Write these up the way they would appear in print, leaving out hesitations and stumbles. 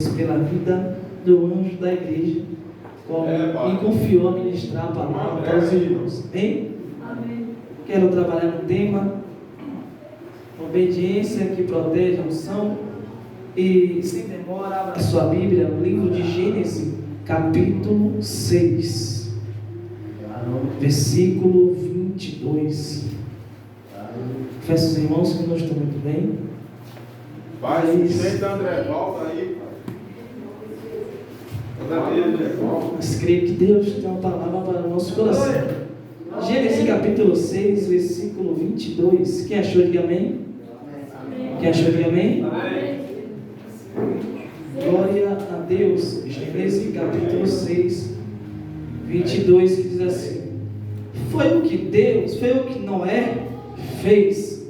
Pela vida do anjo da igreja, e confiou a ministrar a palavra para os irmãos. Amém? Quero trabalhar no tema obediência que protege a unção. E sem demora, abra a sua Bíblia no livro de Gênesis, capítulo 6, versículo 22. Peço aos irmãos que não estão muito bem. Pai, sustenta André, volta aí, pai. Mas creio que Deus tem uma palavra para o nosso coração. Gênesis capítulo 6, versículo 22. Quem achou, diga amém. Quem achou, diga amém. Glória a Deus. Gênesis capítulo 6, 22, que diz assim: foi o que Noé fez,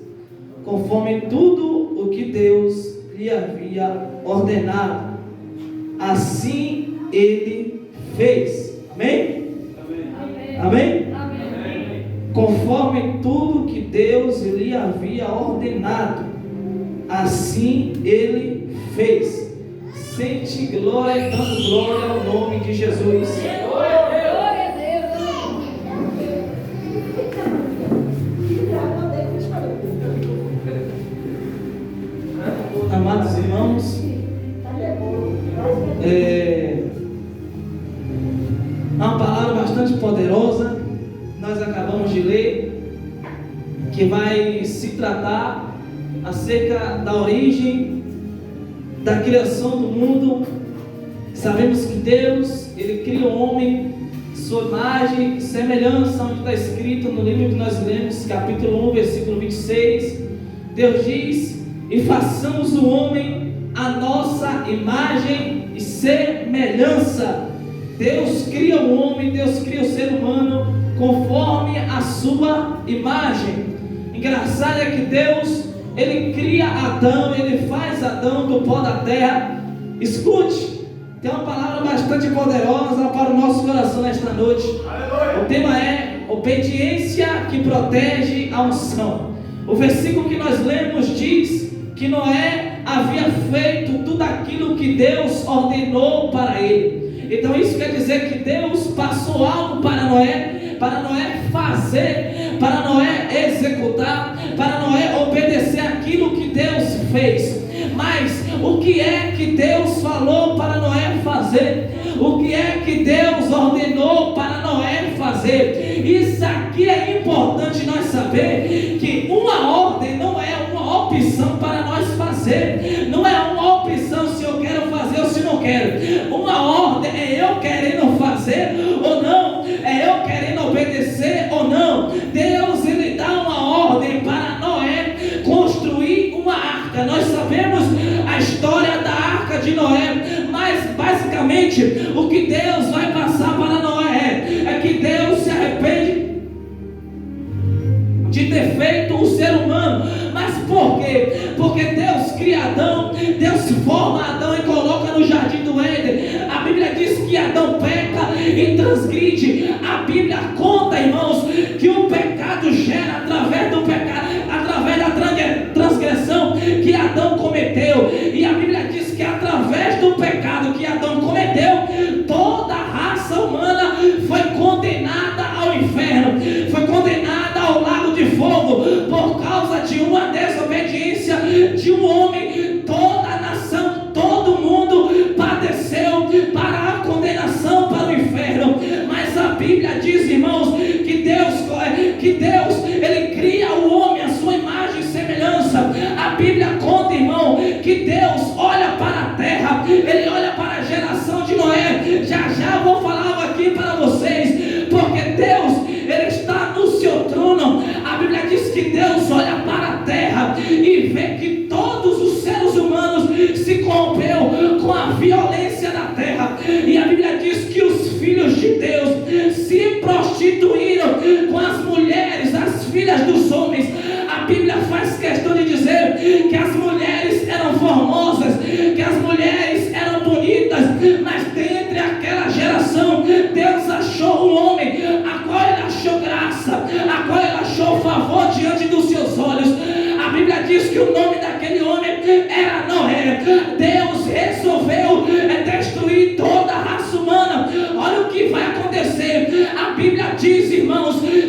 conforme tudo o que Deus lhe havia ordenado, assim ele fez. Amém? Amém? Conforme tudo que Deus lhe havia ordenado, assim ele fez. Sente glória, dando glória ao nome de Jesus. Amados irmãos, uma palavra bastante poderosa nós acabamos de ler, que vai se tratar acerca da origem da criação do mundo. Sabemos que Deus, Ele cria o homem, sua imagem e semelhança, onde está escrito no livro que nós lemos, capítulo 1, versículo 26, Deus diz: e façamos o homem a nossa imagem e semelhança. Deus cria o homem, Deus cria o ser humano conforme a sua imagem. Engraçado é que Deus, Ele cria Adão, Ele faz Adão do pó da terra. Escute, tem uma palavra bastante poderosa para o nosso coração nesta noite. Aleluia. O tema é obediência que protege a unção. O versículo que nós lemos diz que Noé havia feito tudo aquilo que Deus ordenou para ele. Então isso quer dizer que Deus passou algo para Noé fazer, para Noé executar, para Noé obedecer aquilo que Deus fez. Mas o que é que Deus falou para Noé fazer? O que é que Deus ordenou para Noé fazer? Isso aqui é importante nós saber, que uma ordem não é uma opção para nós fazer, não é uma opção se eu quero fazer ou se não quero. Uma ordem é eu querendo fazer ou não, é eu querendo obedecer ou não. Deus, Ele dá uma ordem para Noé construir uma arca. Nós sabemos a história da arca de Noé, mas basicamente o que Deus vai passar para Noé é que Deus se arrepende de ter feito o ser humano. Mas por quê? Porque Deus cria Adão, Deus forma Adão e coloca no jardim do Éden. A Bíblia diz que Adão peca e transgride. A Bíblia conta, irmãos, que o pecado gera através do pecado, através da transgressão que Adão cometeu. E a Bíblia diz que através do pecado que Adão cometeu, toda a raça humana foi condenada ao inferno, foi condenada ao lago de fogo, por causa de uma desobediência de um homem. Toda a nação, todo mundo padeceu para a condenação, para o inferno. Mas a Bíblia diz, irmãos, que Deus, Ele cria o homem à sua imagem e semelhança. A Bíblia conta, irmão, que Deus olha para a terra, Ele olha para a geração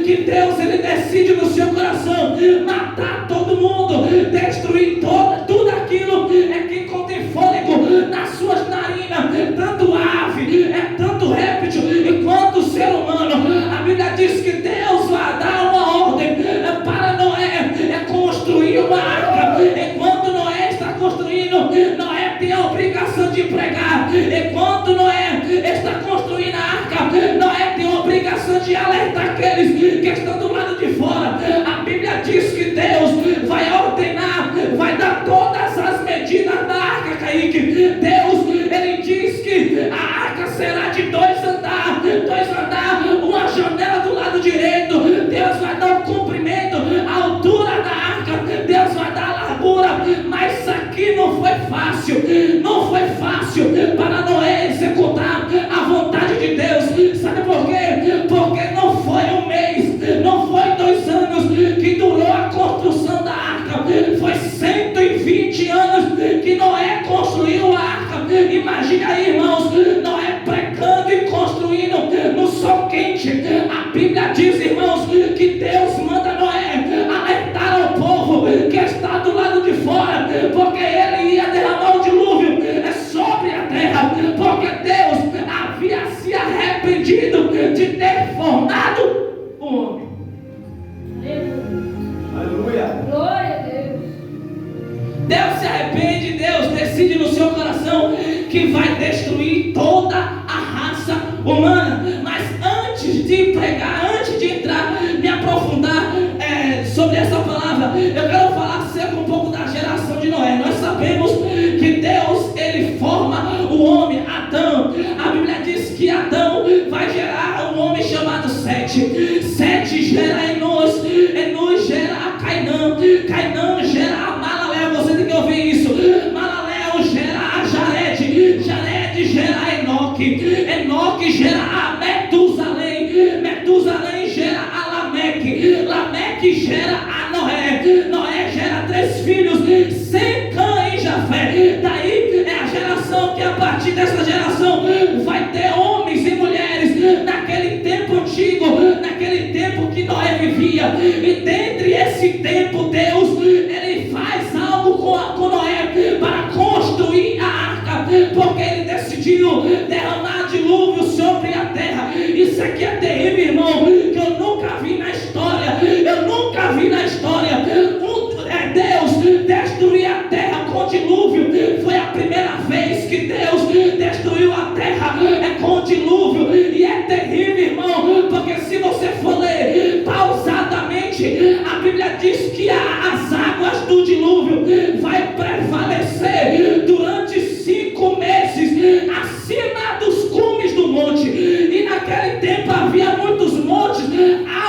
que Deus ele decide no seu coração matar todo mundo, destruir tudo aquilo que contém fôlego nas suas narinas, tanto ave, tanto réptil enquanto ser humano. A Bíblia diz que Deus vai dar uma ordem para Noé construir uma arca. Enquanto Noé está construindo, Noé tem a obrigação de pregar. Enquanto Noé está construindo a arca, Noé tem a obrigação de alertar aqueles que estão do lado de fora. A Bíblia diz que Deus vai ordenar, vai dar todas as medidas da arca, Kaique. Deus, ele diz que a arca será de 2 andares, uma janela do lado direito. Deus vai dar o comprimento, a altura da arca, Deus vai dar a largura. Mas isso aqui não foi fácil para Noé executar a vontade de Deus. Sabe por quê? Porque não foi um mês, não foi 2 anos que durou a construção da arca, foi 120 anos que Noé construiu a arca. Imagine aí, irmãos, Noé pregando e construindo no sol quente. A Bíblia diz, irmãos, que Deus manda Noé alertar ao povo que está do lado de fora, porque ele ia derramar o dilúvio sobre a terra, porque Deus havia se arrependido de ter formado o homem. Aleluia. Glória a Deus. Deus se arrepende, Deus decide no seu coração que vai destruir toda a raça humana. Mas antes de pregar, antes de entrar, me aprofundar sobre essa palavra, eu quero falar acerca um pouco da geração de Noé. Nós sabemos que Deus, ele forma o homem, Adão. A Bíblia diz que Adão vai gerar um homem chamado Sete. Sete gera Enós, Enós gera a Cainã, Cainã gera a Malalel. Você tem que ouvir isso. Malalel gera a Jared, Jared gera a Enoque, Enoque gera a Metusalém, Metusalém gera a Lameque, Lameque gera a Noé, Noé gera 3 filhos, Sem, Cã e Jafé. Daí é a geração que a partir dessa geração vai ter homens e mulheres naquele tempo antigo, naquele tempo que Noé vivia. E dentre esse tempo, Deus, ele faz algo com Noé para construir a arca, porque ele decidiu derramar dilúvio sobre a terra. Isso aqui é terrível, irmão, que eu nunca vi na história. Deus destruir a terra com dilúvio. Foi a primeira vez que Deus destruiu a terra com dilúvio. E é terrível, irmão, porque se você for ler pausadamente, a Bíblia diz que as águas do dilúvio vai prevalecer durante 5 meses acima dos cumes do monte. E naquele tempo havia muitos montes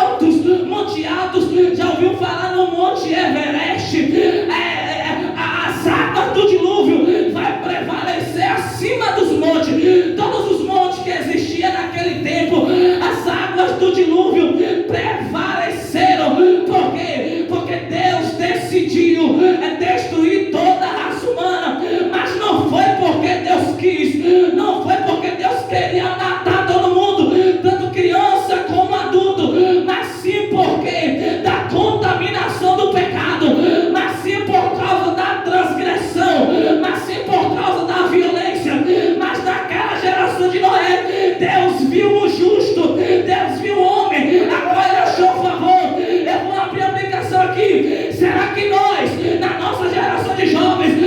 altos, monte altos. Já ouviu falar no Monte Everest? As águas do dilúvio vai prevalecer acima dos montes. Todos os montes que existiam naquele tempo, as águas do dilúvio prevaleceram. Por quê? Porque Deus decidiu destruir toda a raça humana. Mas não foi porque Deus quis, não foi porque Deus queria matar todo mundo, tanto criança como adulto, mas sim porque da contaminação do pecado, mas sim por causa da transgressão, mas sim por causa da violência. Mas naquela geração de Noé, Deus viu o justo, Deus viu o homem, agora ele achou favor. Eu vou abrir a aplicação aqui. Será que nós, na nossa geração de jovens,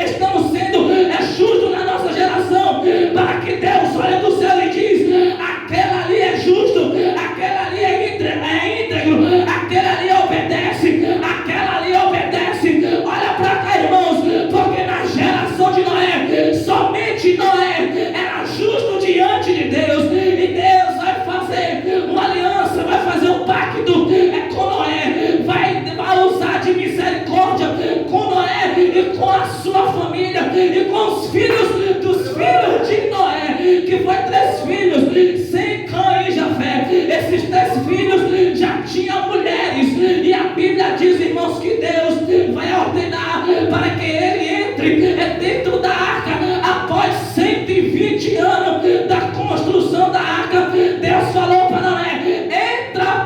estamos sendo justos na nossa geração, para que Deus olhe do céu e diz: aquele ali é justo, aquele ali é íntegro, aquele ali obedece, aquela ali obedece? Olha para cá, irmãos, porque na geração de Noé, somente Noé era justo diante de Deus. E Deus vai fazer uma aliança, vai fazer um pacto com Noé, vai usar de misericórdia com Noé e com a sua família e com os filhos dos filhos de Noé, que foi 3 filhos, Sem, Cã e Jafé. Esses 3 filhos já tinham mulheres, e a Bíblia diz, irmãos, que Deus vai ordenar para que ele entre dentro da arca. Após 120 anos da construção da arca, Deus falou para Noé: entra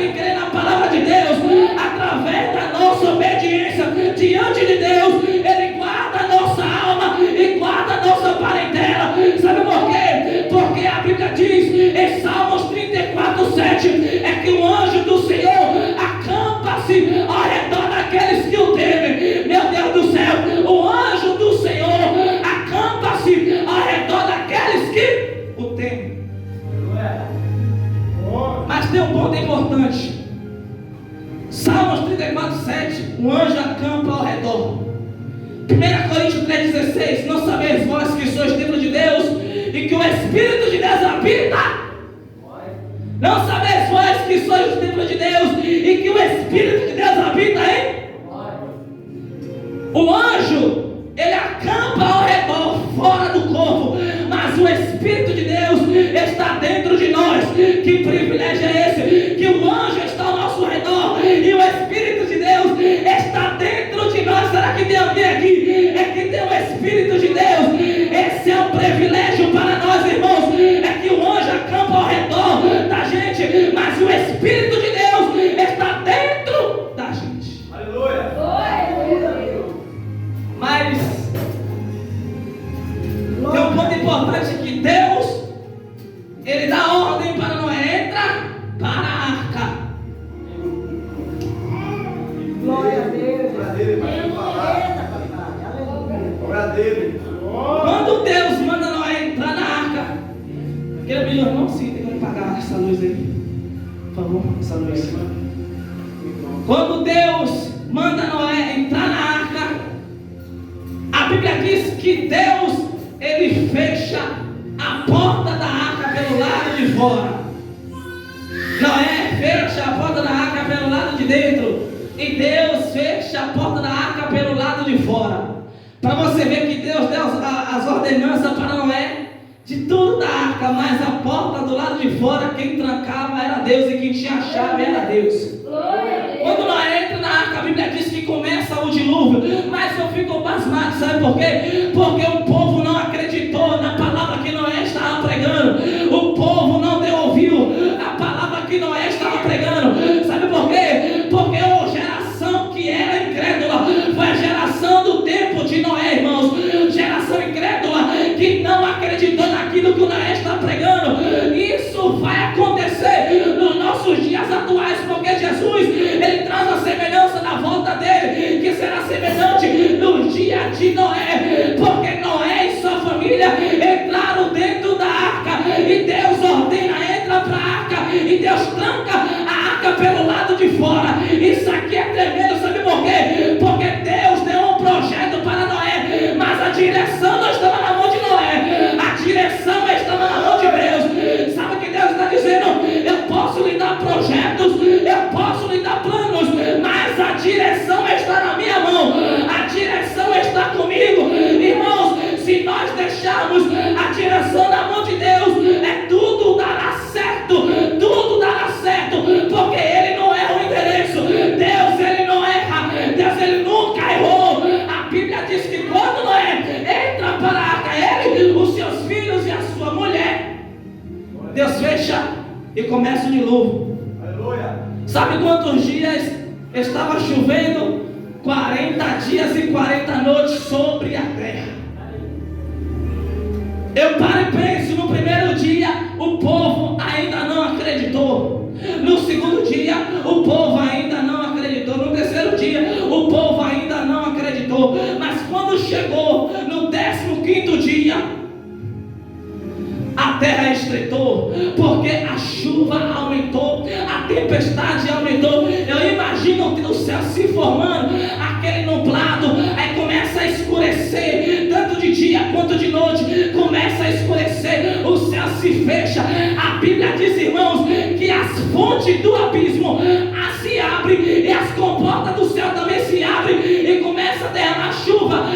que crê na palavra de Deus, através da nossa obediência diante de Deus, Ele guarda a nossa alma e guarda a nossa parentela. Sabe por quê? Porque a Bíblia diz em Salmos 34:7 é que o anjo do Senhor acampa-se ao redor daqueles que o temem. Meu Deus do céu, o anjo do Senhor acampa-se ao redor daqueles que o temem. Mas tem um ponto importante. Salmos 34:7, o anjo acampa ao redor. 1 Coríntios 3:16, não sabeis vós que sois templo de Deus e que o Espírito de Deus habita? Não sabeis vós que sois o templo de Deus e que o Espírito de Deus habita, hein? O anjo, ele acampa ao redor, fora do corpo, mas o Espírito de Deus está dentro de nós. Que privilégio é esse? Que o anjo está ao nosso redor e o Espírito de Deus está dentro de nós. Será que tem alguém aqui? É que tem o Espírito de Deus. Esse é um privilégio para nós, irmãos. É que o anjo acampa ao redor da gente, mas o Espírito de Deus está dentro da gente. Aleluia. Mas tem um ponto importante que Deus, Ele dá ordem para Noé: entra para a arca. Glória a Deus. Glória a Deus, vai falar. Glória a Deus. Quando Deus manda Noé entrar na arca, quero pedir, irmão, sim, tem como pagar essa luz aí, por favor, essa luz. Quando Deus manda Noé entrar na arca, a Bíblia diz que Deus, Ele fecha a porta da arca pelo lado de fora. Noé fecha a porta da arca pelo lado de dentro, e Deus fecha a porta da arca pelo lado de fora. Para você ver que Deus deu as ordenanças para Noé de tudo da arca, mas a porta do lado de fora, quem trancava era Deus e quem tinha a chave era Deus. Quando Noé entra na arca, a Bíblia diz que começa o dilúvio, mas eu fico pasmado, sabe por quê? Porque o povo não acreditou na palavra que Noé estava pregando. O povo não ouviu a palavra que Noé estava pregando. Sabe por quê? Porque a geração que era incrédula foi a geração do tempo de Noé, irmãos. Geração incrédula que não acreditou naquilo que o Noé está pregando. Isso vai acontecer nos nossos dias atuais, porque Jesus, Ele traz a semelhança da volta dele, que será semelhante no dia de Noé, porque Noé e sua família entraram dentro da arca, e Deus ordena: entra para a arca, e Deus tranca a arca pelo lado de fora. Isso aqui é tremendo, sabe por quê? Porque Deus deu um projeto para Noé, mas a direção não estava na mão de Noé, a direção estava na mão de Deus. Sabe o que Deus está dizendo? Eu posso lhe dar projetos, eu posso lhe dar planos, mas a direção está na minha mão, a direção está comigo. Irmãos, se nós deixarmos a direção na mão de Deus, tudo dará certo, tudo dará certo, porque Ele não erra o endereço. Deus, Ele não erra, Deus, Ele nunca errou. A Bíblia diz que quando Noé entra para a arca, ele, os seus filhos e a sua mulher, Deus fecha e começa o dilúvio. Aleluia. Sabe quantos dias estava chovendo? 40 dias e 40 noites sobre a terra. Eu paro e penso: no primeiro dia o povo ainda não acreditou, no segundo dia o povo ainda não acreditou, no terceiro dia o povo ainda não acreditou, mas quando chegou no 15º dia, a terra estreitou, porque a chuva aumentou, a tempestade aumentou. Eu imagino o céu se formando, aquele nublado, aí começa a escurecer, tanto de dia quanto de noite, começa a escurecer, o céu se fecha. A Bíblia diz, irmãos, que as fontes do abismo se abrem e as comportas do céu também se abrem e começa a derramar chuva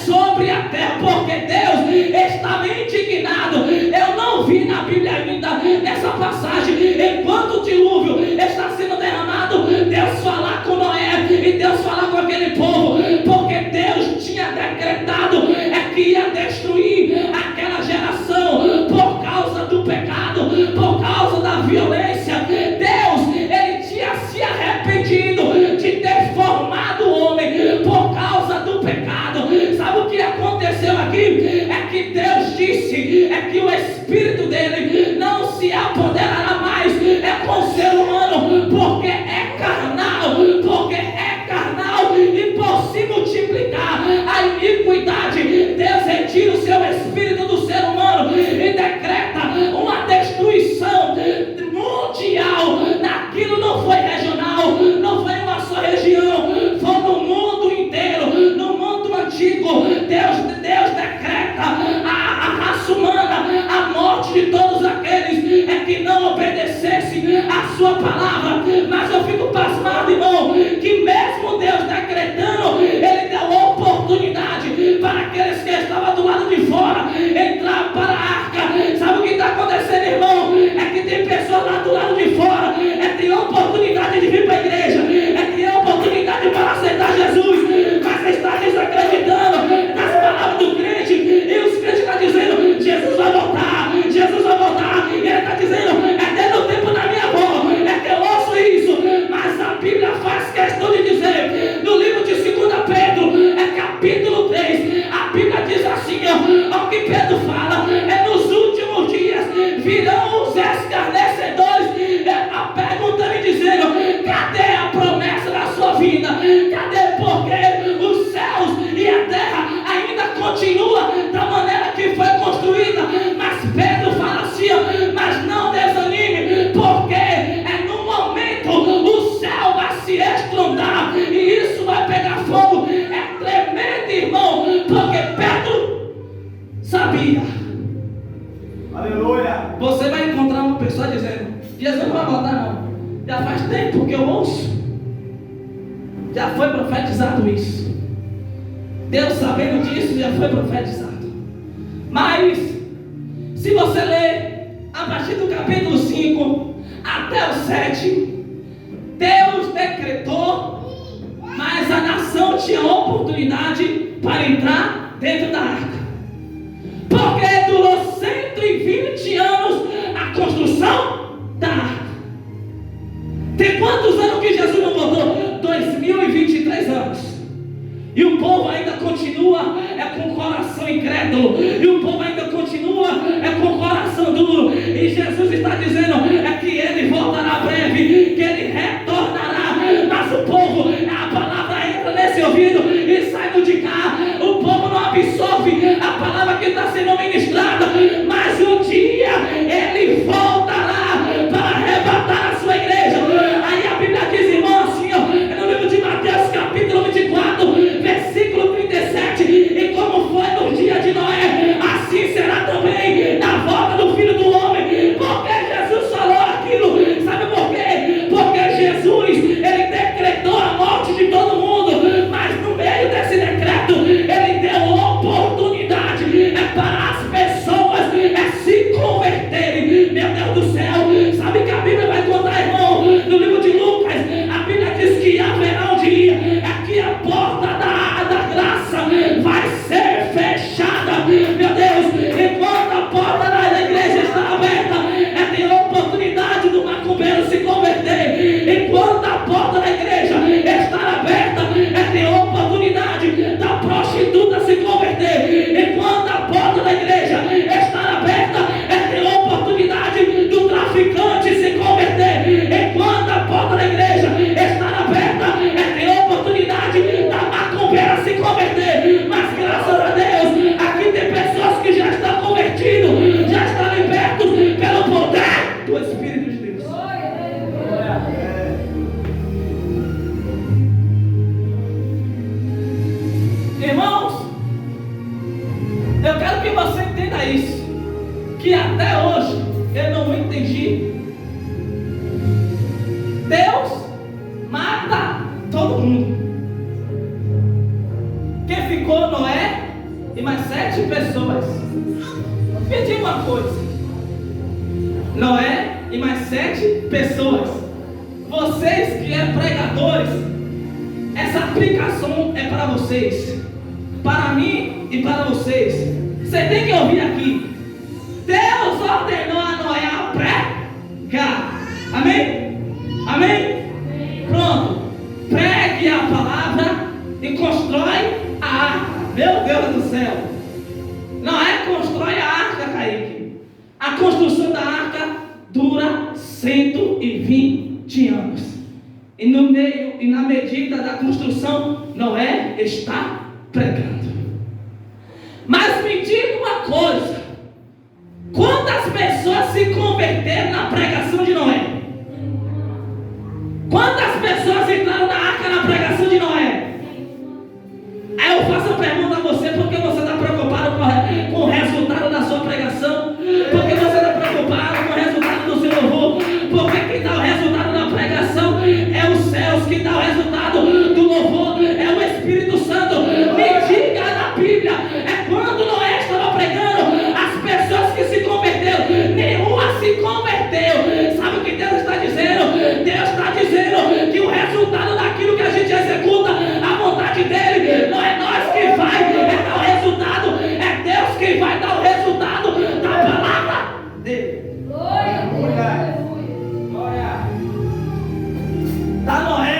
sobre a terra, porque Deus estava indignado. Eu não vi na Bíblia ainda, nessa passagem, enquanto o dilúvio está sendo derramado, Deus falar com Noé e Deus falar com aquele povo, porque Deus tinha decretado que ia destruir aquela geração por causa do pecado, por causa da violência. Deus, Ele tinha se apoderará mais é com o ser humano, porque é carnal, e por se multiplicar a iniquidade, Deus retira o seu espírito do ser humano e decreta uma destruição mundial. Naquilo não foi regional, não foi uma só região, foi no mundo inteiro, no mundo antigo. Deus decreta a raça humana, a morte de todos aqueles que não obedecessem a sua palavra. Mas eu fico pasmado, irmão, que mesmo Deus decretando, Ele deu oportunidade para aqueles que estavam do lado de fora entrar para a arca. Sabe o que está acontecendo, irmão? É que tem pessoas lá do lado de fora, tem oportunidade de vir para a igreja, tem oportunidade para aceitar Jesus, mas está desacreditando nas palavras do crente, e os crentes estão dizendo: Jesus vai voltar, Jesus vai voltar, e ele está dizendo: é desde o tempo da minha avó, é que eu ouço isso. Mas a Bíblia faz questão de dizer, no livro de 2 Pedro, capítulo 3, a Bíblia diz assim, ao que Pedro fala, nos últimos dias virão os escarnecedores, perguntando e dizendo: cadê a promessa da sua vida? Cadê? Porque os céus e a terra ainda continua da maneira que foi construída. Mas Pedro fala assim: mas não desanime, porque no momento o céu vai se estrondar e isso vai pegar fogo. É tremendo, irmão, porque Pedro sabia. Aleluia. Você vai encontrar uma pessoa dizendo: Jesus não vai voltar, não. Já faz tempo que eu ouço. Já foi profetizado isso. Deus, sabendo disso, já foi profetizado. Mas se você ler a partir do capítulo 5 até o 7, Deus decretou, mas a nação tinha oportunidade para entrar dentro da arca, porque durou 120 anos a construção da arca. Tem quantos anos que Jesus não voltou? 2023 anos. E o povo ainda continua com o coração incrédulo. E o povo ainda continua com o coração duro. E Jesus está dizendo que Ele voltará breve, que Ele retornará. Mas o povo, a palavra entra nesse ouvido e sai do de cá. O povo não absorve a palavra que está sendo ministrada. Mas um dia Ele voltará para arrebatar a sua igreja. Aí a Bíblia diz, irmão, assim, no livro de Mateus, capítulo 24, versículo 37, e como foi no dia de Noé, assim será também na volta do Filho do Homem. Porque Jesus falou aquilo, sabe por quê? Porque Jesus, Ele decretou a morte de todo mundo, mas no meio desse decreto, Ele deu oportunidade para as pessoas se converterem. Meu Deus do céu, sabe que a Bíblia vai contar, irmão, no livro de Lucas, a Bíblia diz que haverá um dia que a porta da graça vai ser fechada. Meu Deus, enquanto a porta da igreja está aberta, tem oportunidade do macumbeiro se converter. Enquanto a porta da igreja está aberta, tem oportunidade da prostituta se converter. Enquanto a porta da igreja está aberta, tem oportunidade do traficante se converter. Enquanto a porta da igreja está aberta, tem oportunidade da macumbeira se converter. Mas graças a Deus, aqui tem pessoas que já estão convertidas, já estão libertos pelo poder do Espírito de Deus. Irmãos, eu quero que você entenda isso, que até hoje eu não entendi. Deus mata todo mundo. Quem ficou? Noé e mais 7 pessoas. Me diga uma coisa: Noé e mais 7 pessoas. Vocês que é pregadores, essa aplicação é para vocês, para mim e para vocês. Você tem que ouvir aqui. Deus ordenou a Noé a pregar. Amém? Amém? Pronto. Pregue a palavra e constrói a arca. Meu Deus do céu. Noé constrói a arca, Kaique. A construção da arca dura 120 anos. E no meio e na medida da construção, Noé está pregando. Mas me diga uma coisa: quantas pessoas se converteram na pregação de Noé? Quantas pessoas entraram na arca na pregação de Noé? Aí eu faço a pergunta a você: por que você está preocupado com o resultado da sua pregação? Por que você está preocupado com o resultado do seu louvor? Porque quem dá o resultado da pregação é os céus, quem dá o resultado do louvor é o Espírito Santo. Me diga na Bíblia, é quando Noé estava pregando, as pessoas que se converteram, nenhuma se converteu. Sabe o que Deus está dizendo? Deus está dizendo que o resultado daquilo que a gente executa, a vontade dele, não é nós que vai dar o resultado, é Deus quem vai dar o resultado da palavra dele. Glória. Está Noé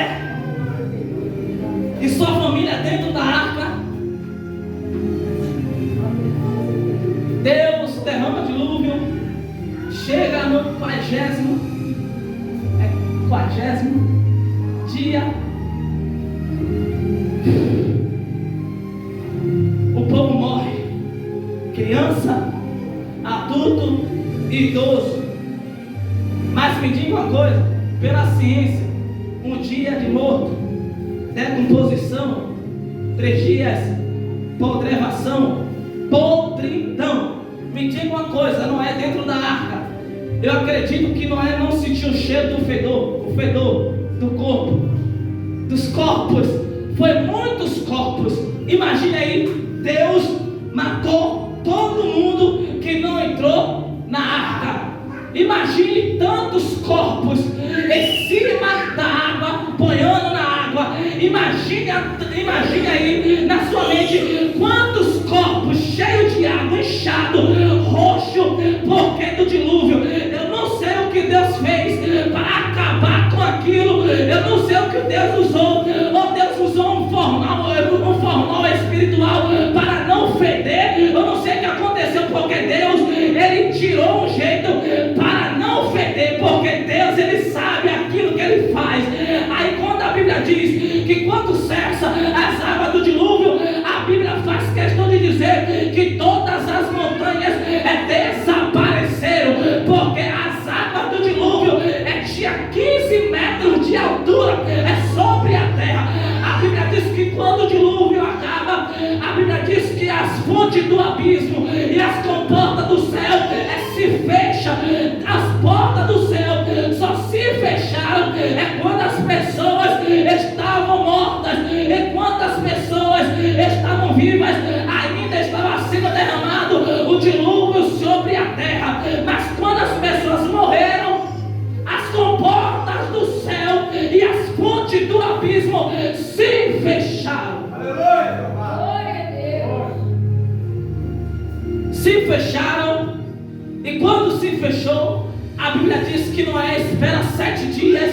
e sua família dentro da arca. Deus derrama dilúvio. Chega no 40º dia. O povo morre. Criança, adulto e idoso. Mas me diga uma coisa: pela ciência, um dia de morto, decomposição, 3 dias, putrefação, podridão. Me diga uma coisa: Noé dentro da arca, eu acredito que Noé não sentiu o cheiro do fedor, o fedor do corpo, dos corpos. Foi muitos corpos. Imagine aí, Deus matou todo mundo que não entrou na arca. Imagine tantos corpos em cima da água, boiando na água. Imagine aí na sua mente quantos corpos cheios de água, inchado, roxo, porque do dilúvio. Eu não sei o que Deus fez para acabar com aquilo. Eu não sei o que Deus usou. Ou Deus usou um formal espiritual para não feder. Eu não sei o que aconteceu, porque Deus, Ele tirou um jeito para não feder, porque Deus, Ele sabe aquilo que Ele faz. Aí quando a Bíblia diz que quando cessa as águas do dilúvio, a Bíblia faz questão de dizer que todas as montanhas desapareceram, porque as águas do dilúvio tinha 15 metros de altura sobre a terra. A Bíblia diz que quando o dilúvio acaba, a Bíblia diz que as fontes do abismo e as comportas do céu se fecham. As portas do céu só se fecharam quando as pessoas estavam mortas, enquanto as pessoas estavam vivas, ainda estava sendo derramado o dilúvio sobre a terra. Mas quando as pessoas morreram, as comportas do céu e as fontes do abismo se fecharam. Aleluia! Se fecharam. E quando se fechou, a Bíblia diz que Noé espera 7 dias,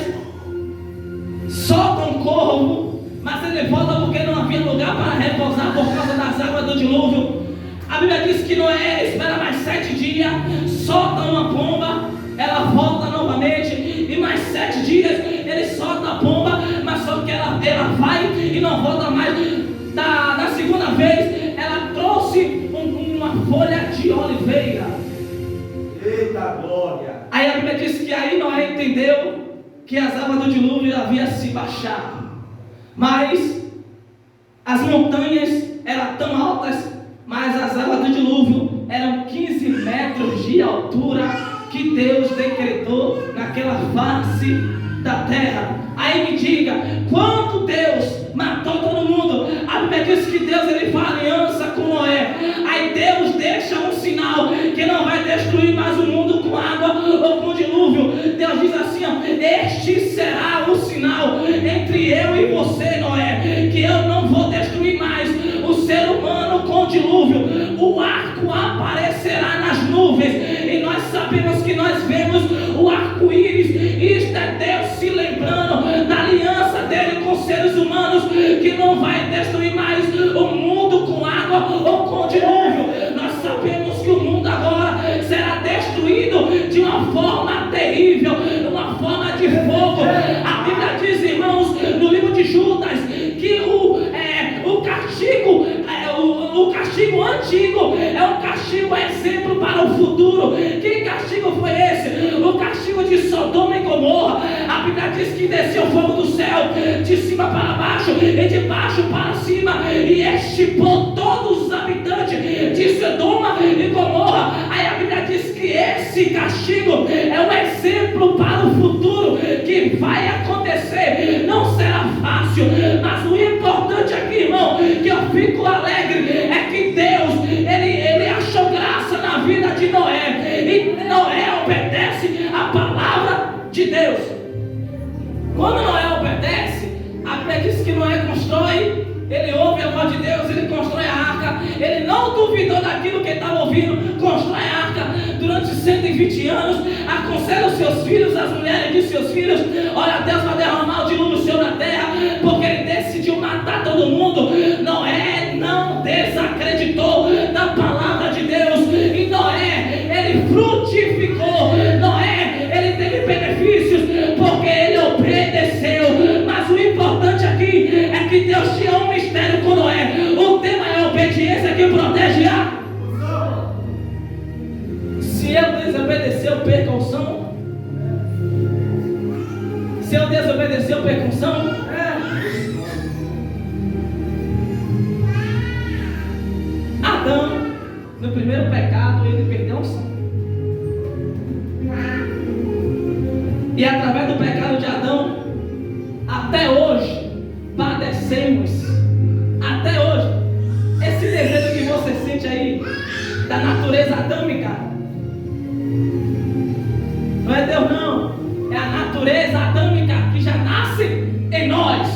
solta um corvo, mas ele volta porque não havia lugar para repousar por causa das águas do dilúvio. A Bíblia diz que Noé espera mais 7 dias, solta uma pomba, ela volta novamente, e mais 7 dias ele solta a pomba, mas só que ela vai e não volta mais. Da segunda vez, ela trouxe uma folha de oliveira. Eita glória! Aí a Bíblia diz que aí Noé entendeu que as águas do dilúvio haviam se baixado, mas as montanhas eram tão altas, mas as águas do dilúvio eram 15 metros de altura que Deus decretou naquela face da terra. Aí me diga, quando Deus matou todo mundo, a Bíblia diz que Deus, ele faz aliança com Noé. Aí Deus deixa um sinal que não vai destruir mais o mundo com água ou com dilúvio. Deus diz assim, ó: este será o sinal entre eu e você, Noé, que eu não vou destruir mais o ser humano com dilúvio. O arco aparecerá nas nuvens, e nós sabemos que nós vemos o arco-íris. Isto é Deus se lembrando da aliança dele com os seres humanos, que não vai destruir mais o mundo com água ou com dilúvio. Nós sabemos que o mundo agora será destruído de uma forma diz, irmãos, no livro de Judas, que o castigo antigo é um castigo exemplo para o futuro. Que castigo foi esse? O castigo de Sodoma e Gomorra. A Bíblia diz que desceu fogo do céu, de cima para baixo e de baixo para cima, e extirpou todos os habitantes de Sodoma e Gomorra. Aí a Bíblia diz que esse castigo é um exemplo para o futuro que vai acontecer. Não será fácil, mas o importante aqui, irmão, que eu fico alegre, é que Deus, ele achou graça na vida de Noé, e Noé obedece a palavra de Deus. Quando Noé obedece, a Bíblia diz que Noé constrói, ele ouve a voz de Deus, ele constrói a arca. Ele não duvidou daquilo que ele estava ouvindo, constrói a arca durante 120 anos, aconselha os seus filhos, as mulheres de seus filhos: olha, Deus vai derramar o dilúvio sobre a terra, porque ele decidiu matar todo mundo. Noé não desacreditou da palavra de Deus, e Noé, ele frutificou. Noé, ele teve benefícios, porque ele obedeceu. Mas o importante aqui é que Deus tinha um mistério com Noé. O tema é a obediência que protege a... Se eu desobedecer, eu perco a unção. Se eu desobedecer, eu perco a unção. Adão, no primeiro pecado, ele perdeu a unção. E através do pecado de Adão, até hoje, padecemos. Até hoje, esse desejo que você sente aí, da natureza adâmica, não é Deus não, é a natureza adâmica que já nasce em nós.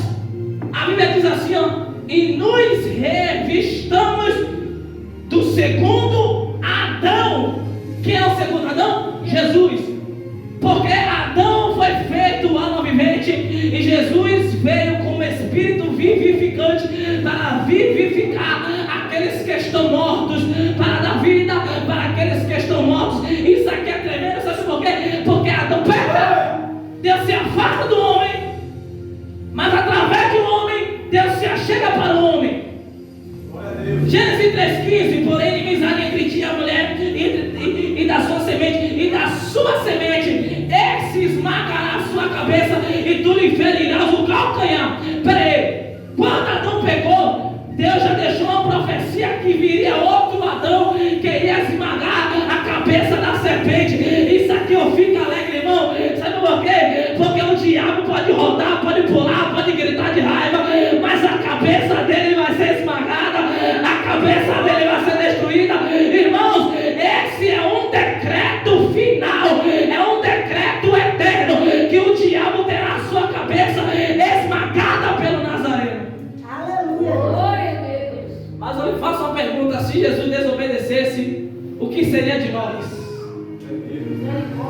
A Bíblia diz assim, ó: e nos revistamos do segundo Adão. Quem é o segundo Adão? Jesus. Porque Adão foi feito alma vivente, e Jesus veio como Espírito vivificante para vivificar aqueles que estão mortos, para dar vida para aqueles que estão mortos. Isso aqui é tremendo, sabe por quê? Porque Adão peca, Deus se afasta do homem, mas através do homem, Deus se achega para o homem. Gênesis 3,15: porém inimizade entre ti e a mulher, e da sua semente, e da sua semente, esse esmagará a sua cabeça, e tu lhe ferirás o calcanhar. Peraí, quando Adão pecou, Deus já deixou uma profecia que viria outro Adão que iria esmagar a cabeça da serpente. Isso aqui eu fico alegre, irmão. Sabe por quê? Porque o diabo pode rodar, pode pular, pode gritar de raiva, mas a cabeça dele vai ser esmagada, a cabeça dele vai ser destruída. Irmãos, esse é um decreto final, é um decreto eterno, que o diabo terá a sua cabeça esmagada pelo Nazareno. Aleluia. Glória a Deus. Mas eu lhe faço uma pergunta: se Jesus desobedecesse, o que seria de nós?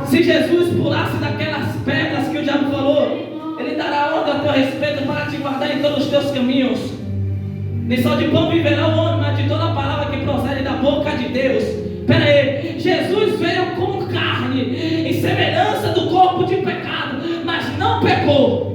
Se Jesus pulasse daquelas pedras que o diabo falou, ele dará ordem a teu respeito para te guardar em todos os teus caminhos. Nem só de pão viverá o homem, mas de toda a palavra que procede da boca de Deus. Pera aí, Jesus veio com carne, em semelhança do corpo de pecado, mas não pecou.